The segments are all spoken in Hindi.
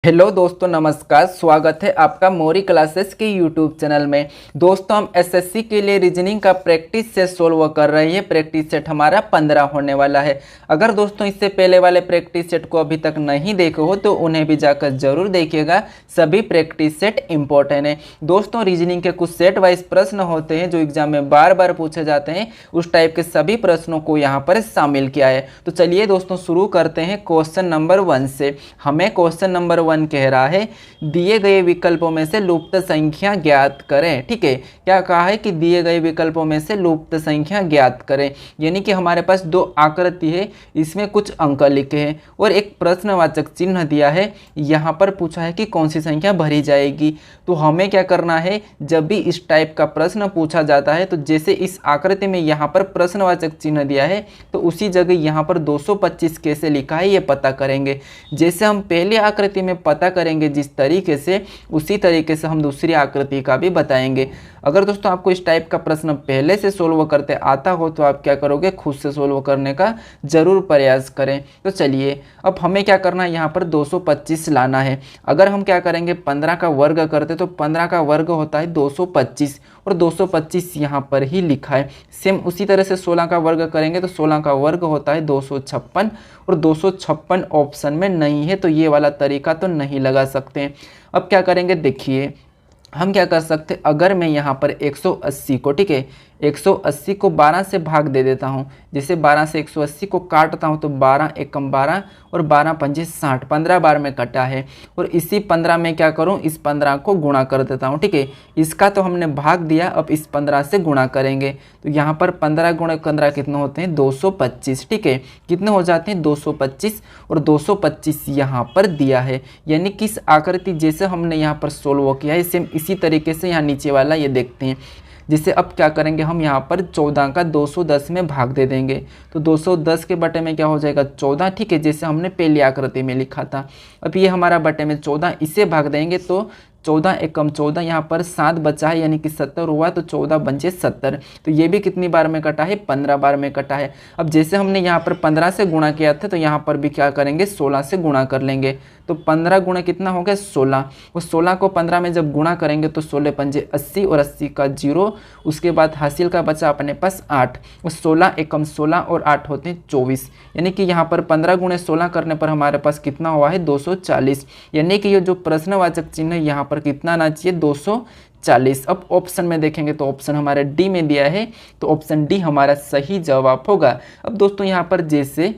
हेलो दोस्तों, नमस्कार। स्वागत है आपका मोरी क्लासेस के यूट्यूब चैनल में। दोस्तों, हम एसएससी के लिए रीजनिंग का प्रैक्टिस सेट सोल्व कर रहे हैं। प्रैक्टिस सेट हमारा 15 होने वाला है। अगर दोस्तों इससे पहले वाले प्रैक्टिस सेट को अभी तक नहीं देखे हो तो उन्हें भी जाकर जरूर देखिएगा। सभी प्रैक्टिस सेट इंपॉर्टेंट है। दोस्तों, रीजनिंग के कुछ सेट वाइज प्रश्न होते हैं जो एग्जाम में बार बार पूछे जाते हैं। उस टाइप के सभी प्रश्नों को यहाँ पर शामिल किया है। तो चलिए दोस्तों शुरू करते हैं क्वेश्चन नंबर 1 से। हमें क्वेश्चन नंबर 1 कह रहा है दिए गए विकल्पों में से लुप्त संख्या ज्ञात करें। ठीक है, क्या कहा है कि दिए गए विकल्पों में से लुप्त संख्या ज्ञात करें। यानी कि हमारे पास दो आकृति है, इसमें कुछ अंक लिखे हैं और एक प्रश्नवाचक चिन्ह दिया है। यहाँ पर पूछा है कि कौन सी संख्या भरी जाएगी। तो हमें क्या करना है, जब भी इस टाइप का प्रश्न पूछा जाता है तो जैसे इस आकृति में यहाँ पर प्रश्नवाचक चिन्ह दिया है तो उसी जगह यहाँ पर 225 कैसे लिखा है ये पता करेंगे। जैसे हम पहली आकृति में पता करेंगे जिस तरीके से, उसी तरीके से हम दूसरी आकृति का भी बताएंगे। अगर दोस्तों आपको इस टाइप का प्रश्न पहले से सोल्व करते आता हो तो आप क्या करोगे, खुद से सोल्व करने का जरूर प्रयास करें। तो चलिए अब हमें क्या करना है, यहाँ पर 225 लाना है। अगर हम क्या करेंगे, 15 का वर्ग करते तो 15 का वर्ग होता है 225 और 225 यहाँ पर ही लिखा है। सेम उसी तरह से 16 का वर्ग करेंगे तो 16 का वर्ग होता है 256 और 256 ऑप्शन में नहीं है तो ये वाला तरीका तो नहीं लगा सकते हैं। अब क्या करेंगे, देखिए हम क्या कर सकते हैं। अगर मैं यहाँ पर 180 को, ठीक है, 180 को 12 से भाग दे देता हूँ। जैसे 12 से 180 को काटता हूँ तो 12 एकम 12 और 12 पंजे 60, 15 बार में कटा है। और इसी 15 में क्या करूँ, इस 15 को गुणा कर देता हूँ। ठीक है, इसका तो हमने भाग दिया, अब इस 15 से गुणा करेंगे तो यहाँ पर 15 गुणे 15 कितने होते हैं, 225। ठीक है, कितने हो जाते हैं, 225 और 225 यहाँ पर दिया है। यानी कि इस आकृति जैसे हमने यहाँ पर सोल्व किया है सेम इसी तरीके से यहाँ नीचे वाला ये देखते हैं। जिसे अब क्या करेंगे, हम यहाँ पर 14 का 210 में भाग दे देंगे तो 210 के बटे में क्या हो जाएगा, 14। ठीक है, जैसे हमने पहली आकृति में लिखा था। अब ये हमारा बटे में 14, इसे भाग देंगे तो 14 एकम 14, यहाँ पर 7 बचा है यानी कि 70 हुआ तो 14 पंजे 70। तो ये भी कितनी बार में कटा है, 15 बार में कटा है। अब जैसे हमने यहाँ पर 15 से गुणा किया था तो यहाँ पर भी क्या करेंगे, 16 से गुणा कर लेंगे। तो 15 गुणा कितना हो गया, 16। और 16 को 15 में जब गुणा करेंगे तो 16 पंजे 80 और 80 का 0। उसके बाद हासिल का बचा अपने पास 8 और 16 एकम 16 और 8 होते हैं 24। यानी कि यहाँ पर 15 गुणे 16 करने पर हमारे पास कितना हुआ है, 240। यानी कि ये जो प्रश्नवाचक चिन्ह है यहाँ पर कितना आना चाहिए, 240। अब ऑप्शन में देखेंगे तो ऑप्शन हमारा डी में दिया है तो ऑप्शन डी हमारा सही जवाब होगा। अब दोस्तों यहाँ पर जैसे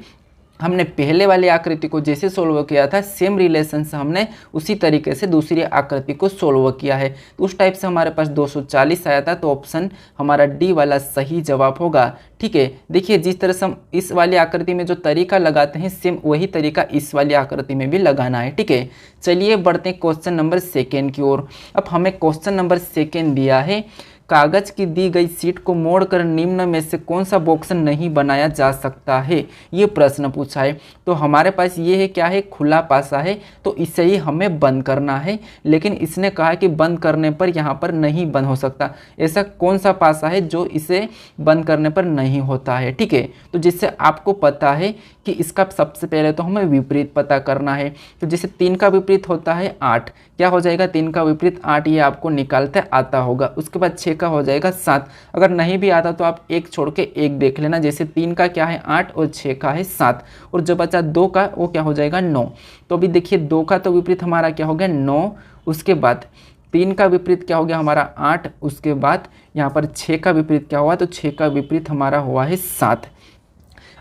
हमने पहले वाली आकृति को जैसे सोल्व किया था सेम रिलेशन से हमने उसी तरीके से दूसरी आकृति को सोल्व किया है। तो उस टाइप से हमारे पास 240 आया था तो ऑप्शन हमारा डी वाला सही जवाब होगा। ठीक है, देखिए जिस तरह से हम इस वाली आकृति में जो तरीका लगाते हैं सेम वही तरीका इस वाली आकृति में भी लगाना है। ठीक है, चलिए बढ़ते हैं क्वेश्चन नंबर 2 की ओर। अब हमें क्वेश्चन नंबर 2 दिया है, कागज की दी गई शीट को मोड़कर निम्न में से कौन सा बॉक्स नहीं बनाया जा सकता है, ये प्रश्न पूछा है। तो हमारे पास ये है, क्या है, खुला पासा है तो इसे ही हमें बंद करना है। लेकिन इसने कहा कि बंद करने पर यहाँ पर नहीं बंद हो सकता। ऐसा कौन सा पासा है जो इसे बंद करने पर नहीं होता है। ठीक है, तो जिससे आपको पता है कि इसका सबसे पहले तो हमें विपरीत पता करना है। तो जैसे 3 का विपरीत होता है 8, क्या हो जाएगा, 3 का विपरीत 8, ये आपको निकालते आता होगा। उसके बाद 6 का हो जाएगा 7। अगर नहीं भी आता तो आप एक छोड़ के एक देख लेना। जैसे 3 का क्या है 8 और 6 का है 7 और जो बचा 2 का वो क्या हो जाएगा 9। तो अभी देखिए 2 का तो विपरीत हमारा क्या हो गया 9। उसके बाद 3 का विपरीत क्या हो गया हमारा 8। उसके बाद यहाँ पर 6 का विपरीत क्या हुआ, तो 6 का विपरीत हमारा हुआ है 7।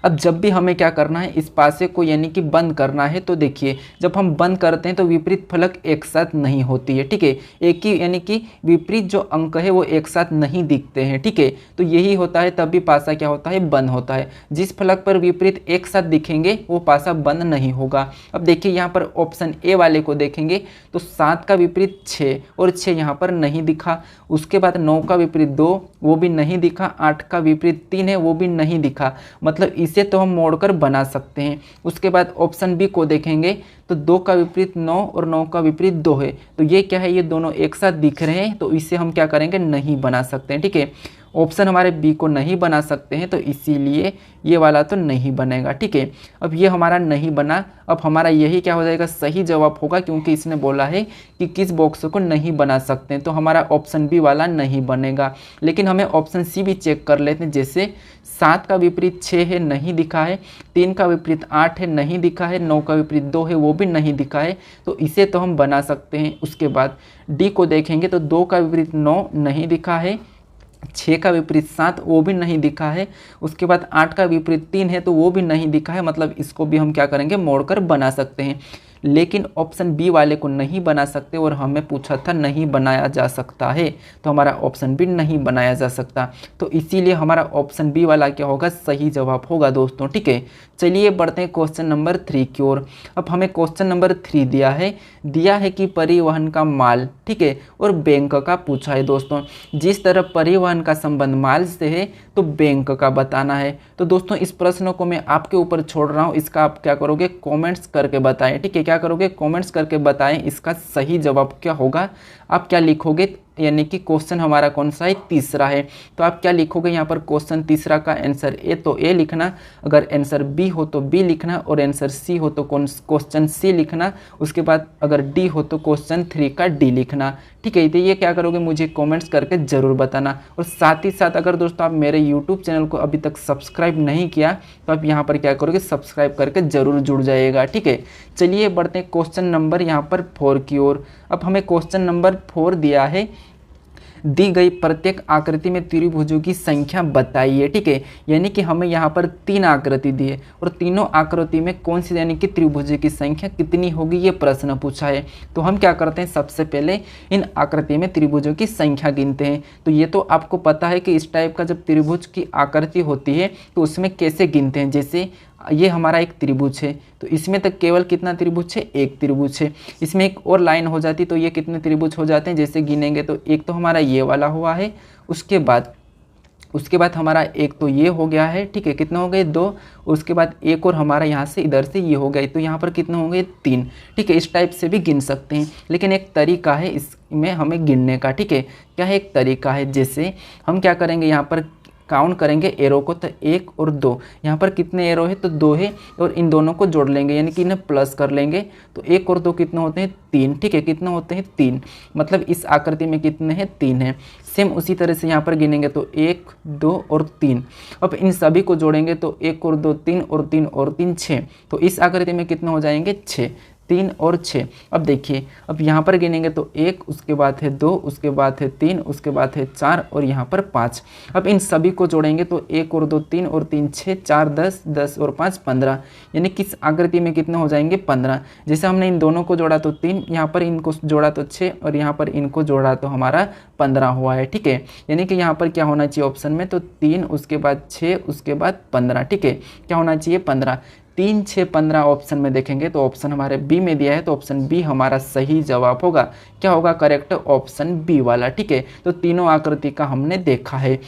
अब जब भी हमें क्या करना है, इस पासे को यानी कि बंद करना है तो देखिए जब हम बंद करते हैं तो विपरीत फलक एक साथ नहीं होती है। ठीक है, एक ही यानी कि विपरीत जो अंक है वो एक साथ नहीं दिखते हैं। ठीक है, तो यही होता है, तब भी पासा क्या होता है, बंद होता है। जिस फलक पर विपरीत एक साथ दिखेंगे वो पासा बंद नहीं होगा। अब देखिए यहाँ पर ऑप्शन ए वाले को देखेंगे तो 7 का विपरीत 6 और 6 यहाँ पर नहीं दिखा। उसके बाद 9 का विपरीत 2, वो भी नहीं दिखा। 8 का विपरीत 3 है, वो भी नहीं दिखा। मतलब इसे तो हम मोड़कर बना सकते हैं। उसके बाद ऑप्शन बी को देखेंगे तो 2 का विपरीत 9 और 9 का विपरीत 2 है। तो ये क्या है, ये दोनों एक साथ दिख रहे हैं तो इसे हम क्या करेंगे, नहीं बना सकते हैं। ठीक है, ऑप्शन हमारे बी को नहीं बना सकते हैं, तो इसीलिए ये वाला तो नहीं बनेगा। ठीक है, अब ये हमारा नहीं बना, अब हमारा यही क्या हो जाएगा, सही जवाब होगा, क्योंकि इसने बोला है कि किस बॉक्स को नहीं बना सकते हैं, तो हमारा ऑप्शन बी वाला नहीं बनेगा। लेकिन हमें ऑप्शन सी भी चेक कर लेते हैं। जैसे 7 का विपरीत 6 है, नहीं दिखा है, 3 का विपरीत 8 है, नहीं दिखा है, 9 का विपरीत 2 है, वो भी नहीं दिखा है, तो इसे तो हम बना सकते हैं। उसके बाद डी को देखेंगे तो 2 का विपरीत 9 नहीं दिखा है, 6 का विपरीत 7 वो भी नहीं दिखा है, उसके बाद 8 का विपरीत 3 है तो वो भी नहीं दिखा है, मतलब इसको भी हम क्या करेंगे, मोड़कर बना सकते हैं। लेकिन ऑप्शन बी वाले को नहीं बना सकते, और हमें पूछा था नहीं बनाया जा सकता है, तो हमारा ऑप्शन बी नहीं बनाया जा सकता, तो इसीलिए हमारा ऑप्शन बी वाला क्या होगा, सही जवाब होगा दोस्तों। ठीक है, चलिए बढ़ते हैं क्वेश्चन नंबर 3 की ओर। अब हमें क्वेश्चन नंबर 3 दिया है कि परिवहन का माल, ठीक है, और बैंक का पूछा है दोस्तों। जिस तरह परिवहन का संबंध माल से है तो बैंक का बताना है। तो दोस्तों इस प्रश्न को मैं आपके ऊपर छोड़ रहा हूँ, इसका आप क्या करोगे, कमेंट्स करके बताएं। ठीक है, क्या करोगे, कमेंट्स करके बताएं इसका सही जवाब क्या होगा। आप क्या लिखोगे, यानी कि क्वेश्चन हमारा कौन सा है, तीसरा है, तो आप क्या लिखोगे यहाँ पर, क्वेश्चन तीसरा का आंसर ए तो ए लिखना, अगर आंसर बी हो तो बी लिखना, और आंसर सी हो तो क्वेश्चन सी लिखना, उसके बाद अगर डी हो तो क्वेश्चन 3 का डी लिखना। ठीक है, तो ये क्या करोगे, मुझे कमेंट्स करके ज़रूर बताना। और साथ ही साथ अगर दोस्तों आप मेरे यूट्यूब चैनल को अभी तक सब्सक्राइब नहीं किया तो आप यहाँ पर क्या करोगे, सब्सक्राइब करके ज़रूर जुड़ जाइएगा। ठीक है, चलिए बढ़ते हैं क्वेश्चन नंबर यहाँ पर 4 की ओर। अब हमें क्वेश्चन नंबर 4 दिया है, दी गई प्रत्येक आकृति में त्रिभुजों की संख्या बताइए। ठीक है, यानी कि हमें यहाँ पर 3 आकृति दी है, और तीनों आकृति में कौन सी यानी कि त्रिभुज की संख्या कितनी होगी, ये प्रश्न पूछा है। तो हम क्या करते हैं, सबसे पहले इन आकृति में त्रिभुजों की संख्या गिनते हैं। तो ये तो आपको पता है कि इस टाइप का जब त्रिभुज की आकृति होती है तो उसमें कैसे गिनते हैं। जैसे ये हमारा एक त्रिभुज है, तो इसमें तक केवल कितना त्रिभुज है, एक त्रिभुज है। इसमें एक और लाइन हो जाती तो ये कितने त्रिभुज हो जाते हैं, जैसे गिनेंगे तो एक तो हमारा ये वाला हुआ है, उसके बाद हमारा एक तो ये हो गया है। ठीक है, कितना हो गए, 2, उसके बाद एक और हमारा यहाँ से इधर से ये हो गया, तो यहाँ पर कितना हो गए, 3। ठीक है, इस टाइप से भी गिन सकते हैं, लेकिन एक तरीका है इसमें हमें गिनने का। ठीक है, क्या है, एक तरीका है। जैसे हम क्या करेंगे, यहाँ पर काउंट करेंगे एरो को, तो 1 और 2, यहाँ पर कितने एरो है, तो 2 है, और इन दोनों को जोड़ लेंगे, यानी कि इन्हें प्लस कर लेंगे, तो 1 और 2 कितने होते हैं, 3। ठीक है, कितने होते हैं, 3, मतलब इस आकृति में कितने हैं, 3 है। सेम उसी तरह से यहाँ पर गिनेंगे तो 1, 2 और 3, अब इन सभी को जोड़ेंगे तो 1 और 2 3 और 3 और 3 6, तो इस आकृति में कितने हो जाएंगे, 6, 3 और 6। अब देखिए, अब यहाँ पर गिनेंगे तो 1, उसके बाद है 2, उसके बाद है 3, उसके बाद है 4 और यहाँ पर 5। अब इन सभी को जोड़ेंगे तो 1 और 2 3 और 3 6, 4 10, 10 और 5 15, यानी किस आकृति में कितने हो जाएंगे, 15। जैसे हमने इन दोनों को जोड़ा तो 3, यहाँ पर इनको जोड़ा तो 6, और यहाँ पर इनको जोड़ा तो हमारा 15 हुआ है। ठीक है, यानी कि यहाँ पर क्या होना चाहिए ऑप्शन में, तो 3, उसके बाद 6, उसके बाद 15। ठीक है, क्या होना चाहिए, 15। 3 6 15 ऑप्शन में देखेंगे तो ऑप्शन हमारे बी में दिया है, तो ऑप्शन बी हमारा सही जवाब होगा। क्या होगा, करेक्ट ऑप्शन बी वाला। ठीक है, तो तीनों आकृति का हमने देखा है।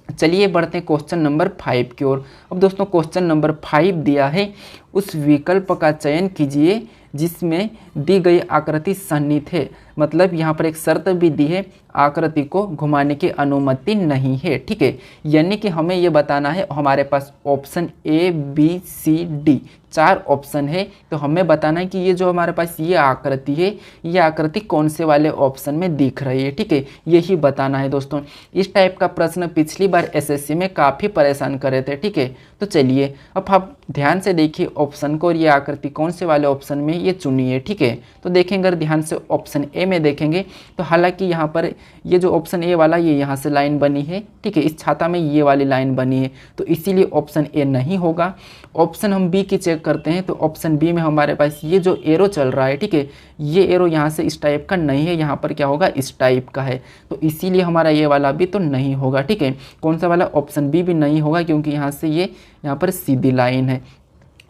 चलिए बढ़ते हैं क्वेश्चन नंबर 5 की ओर। अब दोस्तों क्वेश्चन नंबर 5 दिया है, उस विकल्प का चयन कीजिए जिसमें दी गई आकृति सन्निहित है, मतलब यहाँ पर एक शर्त भी दी है, आकृति को घुमाने की अनुमति नहीं है। ठीक है, यानी कि हमें ये बताना है, हमारे पास option A B C D 4 option है, तो हमें बताना है कि ये जो हमारे पास ये आकृति है, ये आकृति कौन से वाले ऑप्शन में दिख रही है। ठीक है, यही बताना है दोस्तों। इस टाइप का प्रश्न पिछली बार एसएससी में काफ़ी परेशान करे थे। ठीक है, तो चलिए अब आप ध्यान से देखिए ऑप्शन को, और ये आकृति कौन से वाले ऑप्शन में ये चुनिए। ठीक है, तो देखेंगे अगर ध्यान से ऑप्शन ए में देखेंगे तो हालांकि यहाँ पर ये जो ऑप्शन ए वाला, ये यहाँ से लाइन बनी है। ठीक है, इस छाता में ये वाली लाइन बनी है, तो इसीलिए ऑप्शन ए नहीं होगा। ऑप्शन हम बी की चेक करते हैं, तो ऑप्शन बी में हमारे पास ये जो एरो चल रहा है, ठीक है, ये एरो यहाँ से इस टाइप का नहीं है, यहाँ पर क्या होगा, इस टाइप का है, तो इसीलिए हमारा ये वाला भी तो नहीं होगा। ठीक है, कौन सा वाला, ऑप्शन बी भी नहीं होगा, क्योंकि यहाँ से ये यहाँ पर सीधी लाइन है।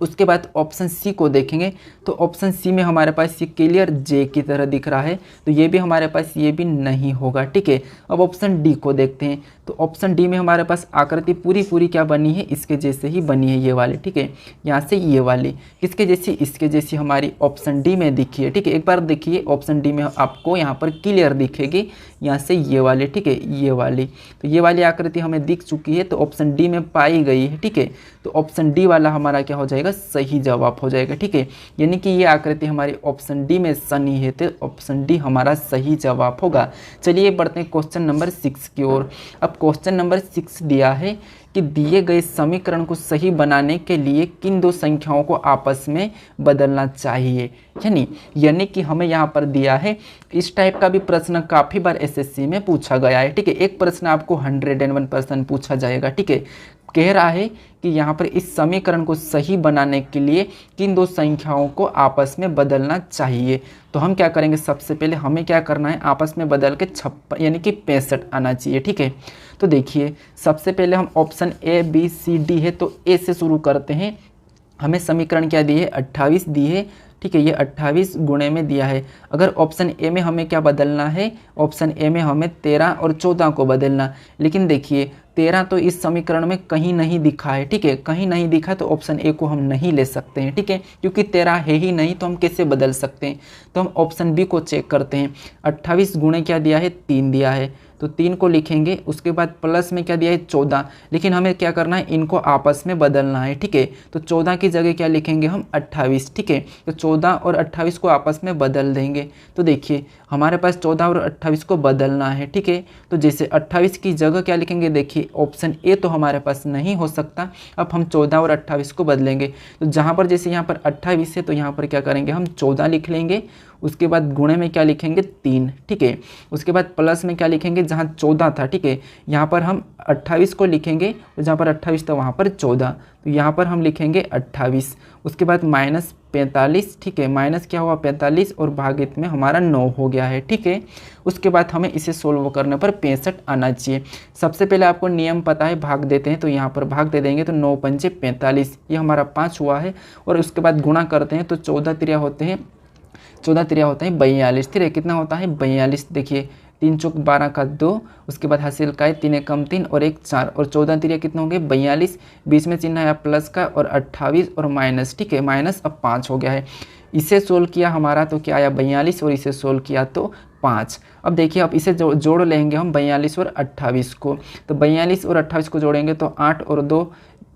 उसके बाद ऑप्शन सी को देखेंगे तो ऑप्शन सी में हमारे पास ये क्लियर जे की तरह दिख रहा है, तो ये भी हमारे पास ये भी नहीं होगा। ठीक है, अब ऑप्शन डी को देखते हैं तो ऑप्शन डी में हमारे पास आकृति पूरी क्या बनी है, इसके जैसे ही बनी है ये वाली। ठीक है, यहाँ से ये वाली किसके जैसी, इसके जैसी हमारी ऑप्शन डी में दिखी है। ठीक है, एक बार देखिए ऑप्शन डी में आपको यहाँ पर क्लियर दिखेगी, यहाँ से ये वाली। ठीक है, ये वाली, तो ये वाली आकृति हमें दिख चुकी है, तो ऑप्शन डी में पाई गई है। ठीक है, तो ऑप्शन डी वाला हमारा क्या हो जाएगा, सही जवाब हो जाएगा। ठीक है, यानी कि ये आकृति हमारी ऑप्शन डी में सनी है, तो ऑप्शन डी हमारा सही जवाब होगा। चलिए बढ़ते हैं क्वेश्चन नंबर 6 की ओर। अब क्वेश्चन नंबर 6 दिया है कि दिए गए समीकरण को सही बनाने के लिए किन दो संख्याओं को आपस में बदलना चाहिए। यानी कि हमें यहाँ पर दिया है, इस टाइप का भी प्रश्न काफ़ी बार एसएससी में पूछा गया है। ठीक है, एक प्रश्न आपको 101% पूछा जाएगा। ठीक है, कह रहा है कि यहाँ पर इस समीकरण को सही बनाने के लिए किन दो संख्याओं को आपस में बदलना चाहिए। तो हम क्या करेंगे, सबसे पहले हमें क्या करना है, आपस में बदल के 56 यानी कि 65 आना चाहिए। ठीक है, तो देखिए सबसे पहले हम option A B C D है, तो ए से शुरू करते हैं। हमें समीकरण क्या दी है, 28 दी है। ठीक है, ये 28 गुणे में दिया है। अगर ऑप्शन ए में हमें क्या बदलना है, ऑप्शन ए में हमें 13 और 14 को बदलना, लेकिन देखिए 13 तो इस समीकरण में कहीं नहीं दिखा है। ठीक है, कहीं नहीं दिखा तो ऑप्शन ए को हम नहीं ले सकते हैं। ठीक है, क्योंकि 13 है ही नहीं, तो हम कैसे बदल सकते हैं। तो हम ऑप्शन बी को चेक करते हैं। 28 गुणे क्या दिया है, 3 दिया है, तो 3 को लिखेंगे। उसके बाद प्लस में क्या दिया है, 14, लेकिन हमें क्या करना है, इनको आपस में बदलना है। ठीक है, तो 14 की जगह क्या लिखेंगे हम, 28। ठीक है, तो 14 और 28 को आपस में बदल देंगे। तो देखिए हमारे पास 14 और 28 को बदलना है। ठीक है, तो जैसे 28 की जगह क्या लिखेंगे, देखिए ऑप्शन ए तो हमारे पास नहीं हो सकता। अब हम 14 और 28 को बदलेंगे, तो जहाँ पर जैसे यहाँ पर 28 है तो यहाँ पर क्या करेंगे, हम 14 लिख लेंगे। उसके बाद गुणे में क्या लिखेंगे, 3। ठीक है, उसके बाद प्लस में क्या लिखेंगे, जहाँ 14 था। ठीक है, यहाँ पर हम 28 को लिखेंगे, तो जहाँ पर 28 था वहाँ पर 14, तो यहाँ पर हम लिखेंगे 28। उसके बाद माइनस 45। ठीक है, माइनस क्या हुआ, 45 और भागित में हमारा 9 हो गया है। ठीक है, उसके बाद हमें इसे सोल्व करने पर 65 आना चाहिए। सबसे पहले आपको नियम पता है, भाग देते हैं, तो यहाँ पर भाग दे देंगे, तो 9 पंचे 45, ये हमारा 5 हुआ है। और उसके बाद गुणा करते हैं, तो 14 त्रिया होते हैं 42। ठीक है, कितना होता है, 42। देखिए 3 चौक 12 का 2, उसके बाद हासिल का है 3 एकम 3 और 1 4, और 14 त्रिया कितना होंगे, 42। बीच में चिन्ह है प्लस का, और 28 और माइनस। ठीक है, माइनस अब 5 हो गया है। इसे सोल्व किया हमारा तो क्या आया, 42, और इसे सोल्व किया तो 5। अब देखिए अब इसे जोड़ लेंगे हम 42 और 28 को, तो 42 और 28 को जोड़ेंगे तो 8 और 2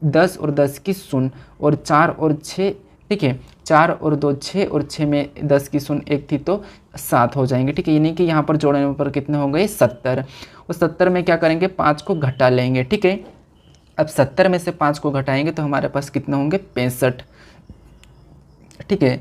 10, और 10 की 0, और 4 और 6। ठीक है, 4 और 2 6, और 6 में 10 की 0 1 थी तो 7 हो जाएंगे। ठीक है, यानी कि यहाँ पर जोड़ने पर कितने हो गए, 70। और 70 में क्या करेंगे, 5 को घटा लेंगे। ठीक है, अब 70 में से 5 को घटाएंगे तो हमारे पास कितने होंगे, 65। ठीक है,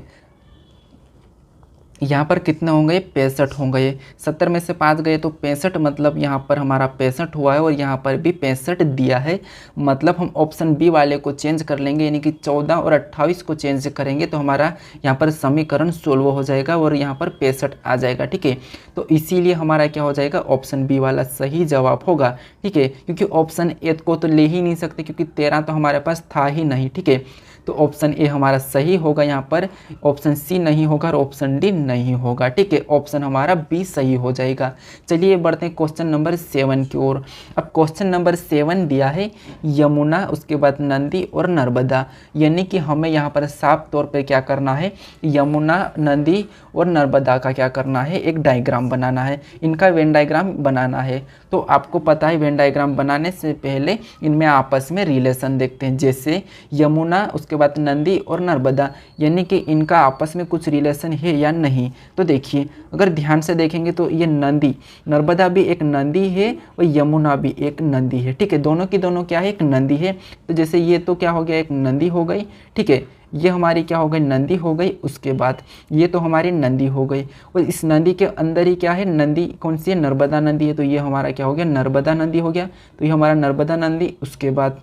यहाँ पर कितने होंगे, 65 होंगे। 70 में से 5 गए तो 65, मतलब यहाँ पर हमारा 65 हुआ है, और यहाँ पर भी 65 दिया है। मतलब हम ऑप्शन बी वाले को चेंज कर लेंगे, यानी कि 14 और 28 को चेंज करेंगे तो हमारा यहाँ पर समीकरण सोल्व हो जाएगा, और यहाँ पर 65 आ जाएगा। ठीक है, तो इसीलिए हमारा क्या हो जाएगा, ऑप्शन बी वाला सही जवाब होगा। ठीक है, क्योंकि ऑप्शन ए को तो ले ही नहीं सकते, क्योंकि 13 तो हमारे पास था ही नहीं। ठीक है, तो ऑप्शन ए हमारा सही होगा, यहाँ पर ऑप्शन सी नहीं होगा और ऑप्शन डी नहीं होगा। ठीक है, ऑप्शन हमारा बी सही हो जाएगा। चलिए बढ़ते हैं क्वेश्चन नंबर 7 की ओर। अब क्वेश्चन नंबर 7 दिया है यमुना, उसके बाद नंदी और नर्मदा, यानी कि हमें यहाँ पर साफ तौर पे क्या करना है, यमुना, नंदी और नर्मदा का क्या करना है, एक डायग्राम बनाना है, इनका वेन डायग्राम बनाना है। तो आपको पता है वेन डायग्राम बनाने से पहले इनमें आपस में रिलेशन देखते हैं, जैसे यमुना, उसके बाद नंदी और नर्मदा, यानी कि इनका आपस में कुछ रिलेशन है या नहीं। तो देखिए अगर ध्यान से देखेंगे तो ये नंदी, नर्मदा भी एक नंदी है और यमुना भी एक नंदी है। ठीक है, दोनों की दोनों क्या है, एक नंदी है। तो जैसे ये तो क्या हो गया, एक नंदी हो गई। ठीक है, ये हमारी क्या हो गई, नंदी हो गई। उसके बाद ये तो हमारी नंदी हो गई, और इस नंदी के अंदर ही क्या है, नंदी कौन सी है, नर्मदा नंदी है। तो ये हमारा क्या हो गया, नर्मदा नंदी हो गया। तो ये हमारा नर्मदा नंदी। उसके बाद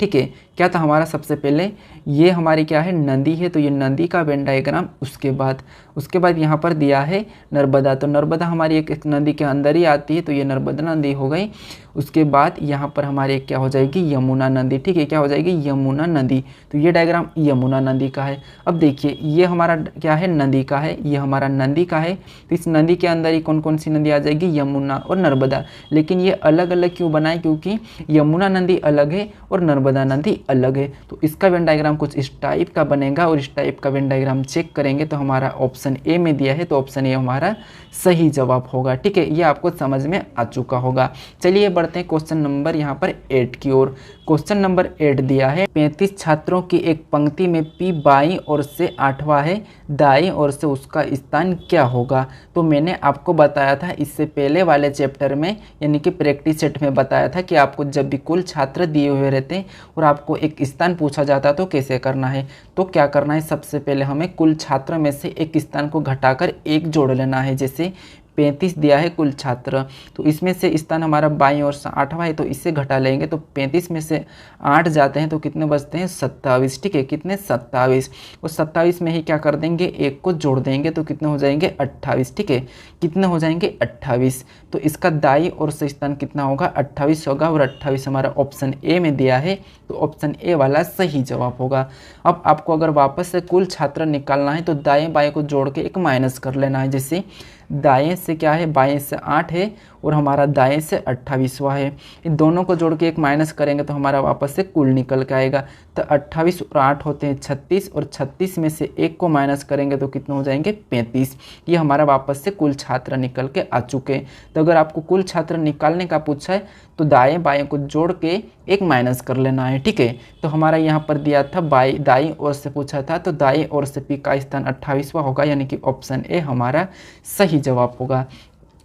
ठीक है, क्या था हमारा, सबसे पहले ये हमारी क्या है, नदी है, तो ये नदी का वेन डायग्राम। उसके बाद यहाँ पर दिया है नर्मदा, तो नर्मदा हमारी एक नदी के अंदर ही आती है, तो ये नर्मदा नदी हो गई। उसके बाद यहाँ पर हमारी एक क्या हो जाएगी, यमुना नदी। ठीक है, क्या हो जाएगी, यमुना नदी। तो ये डायग्राम यमुना नदी का है। अब देखिए ये हमारा क्या है, नदी का है, ये हमारा नदी का है। तो इस नदी के अंदर ही कौन कौन सी नदी आ जाएगी, यमुना और नर्मदा। लेकिन ये अलग अलग क्यों बनाए, क्योंकि यमुना नदी अलग है और नर्मदा नदी अलग है। तो इसका वेन डायग्राम कुछ इस टाइप का बनेगा, और इस टाइप का वेन डायग्राम चेक करेंगे तो हमारा ऑप्शन ए में दिया है, तो ऑप्शन ए हमारा सही जवाब होगा। ठीक है, ये आपको समझ में आ चुका होगा। चलिए बढ़ते हैं क्वेश्चन नंबर यहाँ पर 8 की ओर। क्वेश्चन नंबर 8 दिया है, 35 छात्रों की एक पंक्ति में पी बाईं ओर से 8वां है, दाईं ओर से उसका स्थान क्या होगा। तो मैंने आपको बताया था इससे पहले वाले चैप्टर में, यानी कि प्रैक्टिस सेट में बताया था कि आपको जब भी कुल छात्र दिए हुए रहते हैं और आपको एक स्थान पूछा जाता तो कैसे करना है। तो क्या करना है, सबसे पहले हमें कुल छात्र में से एक स्थान को घटाकर एक जोड़ लेना है। जैसे 35 दिया है कुल छात्र, तो इसमें से स्थान हमारा बाईं ओर से 8वां है, तो इससे घटा लेंगे तो 35 में से 8 जाते हैं तो कितने बचते हैं, 27। ठीक है, कितने, 27। और 27 में ही क्या कर देंगे, एक को जोड़ देंगे तो कितने हो जाएंगे, 28। ठीक है, कितने हो जाएंगे, 28। तो इसका दाईं ओर से स्थान कितना होगा, 28 होगा, और 28 हमारा ऑप्शन ए में दिया है, तो ऑप्शन ए वाला सही जवाब होगा। अब आपको अगर वापस से कुल छात्र निकालना है तो दाएं बाएं को जोड़ के एक माइनस कर लेना है। जैसे दाएं से क्या है, बाएं से 8 है और हमारा दाएं से 28वां है, इन दोनों को जोड़ के एक माइनस करेंगे तो हमारा वापस से कुल निकल के आएगा। तो 28 और 8 होते हैं 36, और 36 में से एक को माइनस करेंगे तो कितने हो जाएंगे, 35। ये हमारा वापस से कुल छात्र निकल के आ चुके हैं। तो अगर आपको कुल छात्र निकालने का पूछा है तो दाएं बाएं को जोड़ के एक माइनस कर लेना है। ठीक है, तो हमारा यहाँ पर दिया था दाईं ओर से पूछा था, तो दाईं ओर से पी का स्थान 28वां होगा, यानी कि ऑप्शन ए हमारा सही जवाब होगा।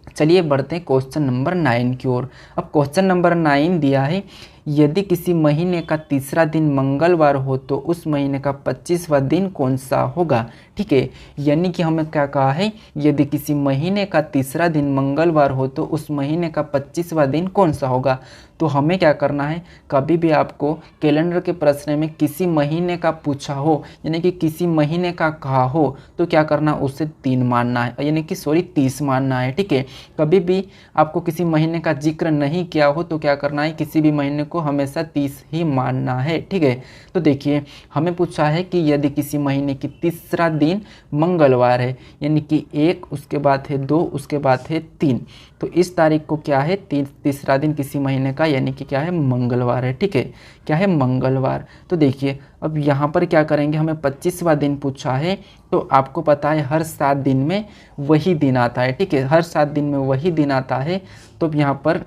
चलिए बढ़ते हैं क्वेश्चन नंबर 9 की ओर। अब क्वेश्चन नंबर 9 दिया है, यदि किसी महीने का तीसरा दिन मंगलवार हो तो उस महीने का 25वां दिन कौन सा होगा। ठीक है, यानी कि हमें क्या कहा है, यदि किसी महीने का तीसरा दिन मंगलवार हो तो उस महीने का 25वां दिन कौन सा होगा। तो हमें क्या करना है, कभी भी आपको कैलेंडर के प्रश्न में किसी महीने का पूछा हो, यानी कि किसी महीने का कहा हो, तो क्या करना, उससे 3 मानना है, यानी कि 30 मानना है। ठीक है, कभी भी आपको किसी महीने का जिक्र नहीं किया हो तो क्या करना है, किसी भी महीने को हमेशा 30 ही मानना है। ठीक है, तो देखिए हमें पूछा है कि यदि किसी महीने की तीसरा दिन मंगलवार है, यानी कि 1, उसके बाद है 2, उसके बाद है 3, तो इस तारीख को क्या है, तीसरा दिन किसी महीने का, यानी कि क्या है, मंगलवार है। ठीक है, क्या है, मंगलवार। तो देखिए अब यहाँ पर क्या करेंगे, हमें 25वां दिन पूछा है, तो आपको पता है हर 7 दिन में वही दिन आता है। ठीक है, हर 7 दिन में वही दिन आता है। तो अब यहाँ पर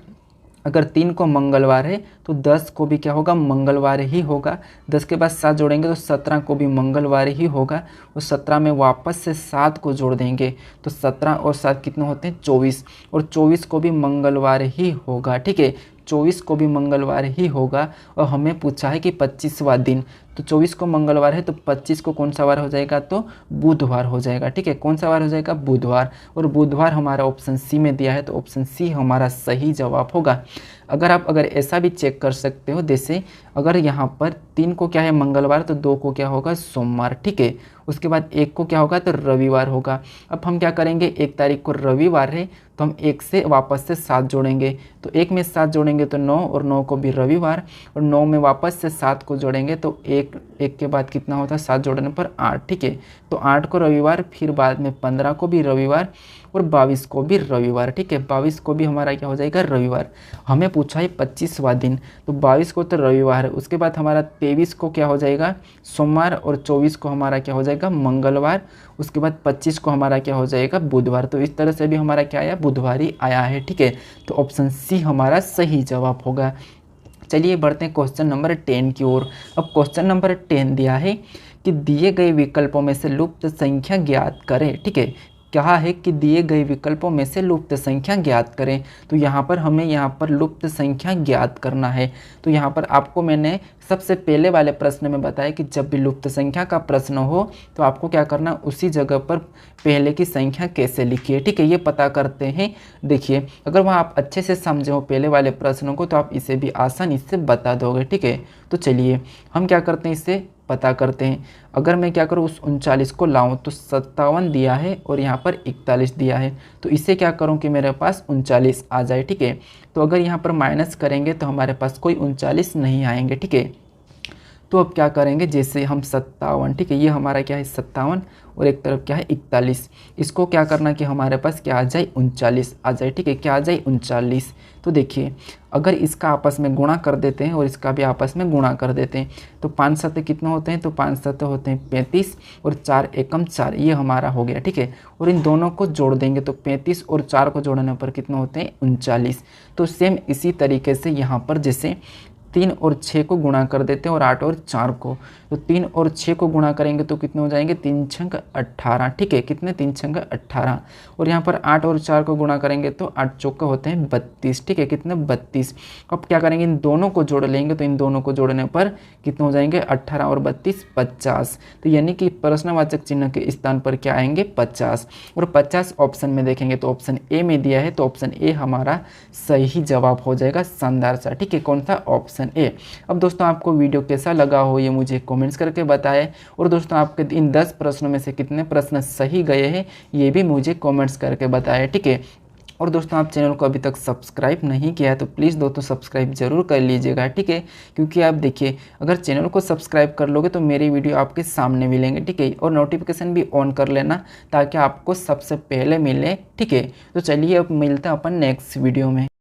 अगर 3 को मंगलवार है तो 10 को भी क्या होगा, मंगलवार ही होगा। 10 के बाद 7 जोड़ेंगे तो 17 को भी मंगलवार ही होगा, और 17 में वापस से 7 को जोड़ देंगे तो 17 और 7 कितने होते हैं, 24, और 24 को भी मंगलवार ही होगा। ठीक है, 24 को भी मंगलवार ही होगा। और हमें पूछा है कि 25वां दिन, तो 24 को मंगलवार है तो 25 को कौन सा वार हो जाएगा, तो बुधवार हो जाएगा। ठीक है, कौन सा वार हो जाएगा, बुधवार, और बुधवार हमारा ऑप्शन सी में दिया है, तो ऑप्शन सी हमारा सही जवाब होगा। अगर ऐसा भी चेक कर सकते हो, जैसे अगर यहाँ पर 3 को क्या है, मंगलवार, तो 2 को क्या होगा, सोमवार। ठीक है, उसके बाद 1 को क्या होगा, तो रविवार होगा। अब हम क्या करेंगे, 1 तारीख को रविवार है तो हम 1 से वापस से 7 जोड़ेंगे, तो 1 में 7 जोड़ेंगे तो 9, और 9 को भी रविवार, और 9 में वापस से 7 को जोड़ेंगे तो 1 के बाद कितना होता है, 7 जोड़ने पर 8। ठीक है, तो 8 को रविवार, फिर बाद में 15 को भी रविवार, और 22 को भी रविवार। ठीक है, 22 को भी हमारा क्या हो जाएगा, रविवार। हमें पूछा है 25वां दिन, तो 22 को तो रविवार है, उसके बाद हमारा 23 को क्या हो जाएगा, सोमवार, और 24 को हमारा क्या हो जाएगा, मंगलवार, उसके बाद 25 को हमारा क्या हो जाएगा, बुधवार। तो इस तरह से भी हमारा क्या आया, बुधवार ही आया है। ठीक है, तो ऑप्शन सी हमारा सही जवाब होगा। चलिए बढ़ते हैं क्वेश्चन नंबर 10 की ओर। अब क्वेश्चन नंबर 10 दिया है कि दिए गए विकल्पों में से लुप्त संख्या ज्ञात करें। ठीक है, कहा है कि दिए गए विकल्पों में से लुप्त संख्या ज्ञात करें। तो यहाँ पर हमें यहाँ पर लुप्त संख्या ज्ञात करना है। तो यहाँ पर आपको मैंने सबसे पहले वाले प्रश्न में बताया कि जब भी लुप्त संख्या का प्रश्न हो तो आपको क्या करना, उसी जगह पर पहले की संख्या कैसे लिखी है, ठीक है, ये पता करते हैं। देखिए अगर वहाँ आप अच्छे से समझे हो पहले वाले प्रश्नों को तो आप इसे भी आसानी से बता दोगे, ठीक है। तो चलिए हम क्या करते हैं, इसे पता करते हैं। अगर मैं क्या करूँ, उस 39 को लाऊं तो 57 दिया है और यहाँ पर 41 दिया है, तो इसे क्या करूँ कि मेरे पास 39 आ जाए, ठीक है। तो अगर यहाँ पर माइनस करेंगे तो हमारे पास कोई 39 नहीं आएंगे, ठीक है। तो अब क्या करेंगे, जैसे हम 57, ठीक है, ये हमारा क्या है 57 और एक तरफ क्या है 41, इसको क्या करना कि हमारे पास क्या आ जाए 39 आ जाए, ठीक है, क्या आ जाए 39। तो देखिए अगर इसका आपस में गुणा कर देते हैं और इसका भी आपस में गुणा कर देते हैं तो 5 सत्ते कितने होते हैं, तो 5 सत्ते होते हैं 35 और 4 एकम 4, ये हमारा हो गया, ठीक है। और इन दोनों को जोड़ देंगे तो 35 और 4 को जोड़ने पर कितने होते हैं 39। तो सेम इसी तरीके से यहाँ पर जैसे 3 और 6 को गुणा कर देते हैं और 8 और 4 को, तो 3 और 6 को गुणा करेंगे तो कितने हो जाएंगे 3 छंग 18, ठीक है, कितने 3 छंग 18। और यहाँ पर 8 और 4 को गुणा करेंगे तो 8 चौके होते हैं 32, ठीक है, कितने 32। अब क्या करेंगे, इन दोनों को जोड़ लेंगे तो इन दोनों को जोड़ने पर कितने हो जाएंगे 18 और 32 50। तो यानी कि प्रश्नवाचक चिन्ह के स्थान पर क्या आएंगे 50। और 50 ऑप्शन में देखेंगे तो ऑप्शन ए में दिया है, तो ऑप्शन ए हमारा सही जवाब हो जाएगा, शानदार सा, ठीक है, कौन सा ऑप्शन ए। अब दोस्तों आपको वीडियो कैसा लगा हो ये मुझे कमेंट्स करके बताएं, और दोस्तों आपके इन 10 प्रश्नों में से कितने प्रश्न सही गए हैं ये भी मुझे कमेंट्स करके बताएं, ठीक है। और दोस्तों आप चैनल को अभी तक सब्सक्राइब नहीं किया है तो प्लीज़ दोस्तों सब्सक्राइब जरूर कर लीजिएगा, ठीक है, क्योंकि आप देखिए अगर चैनल को सब्सक्राइब कर लोगे तो मेरी वीडियो आपके सामने मिलेंगे, ठीक है, और नोटिफिकेशन भी ऑन कर लेना ताकि आपको सबसे पहले मिले, ठीक है। तो चलिए अब मिलते हैं अपन नेक्स्ट वीडियो में।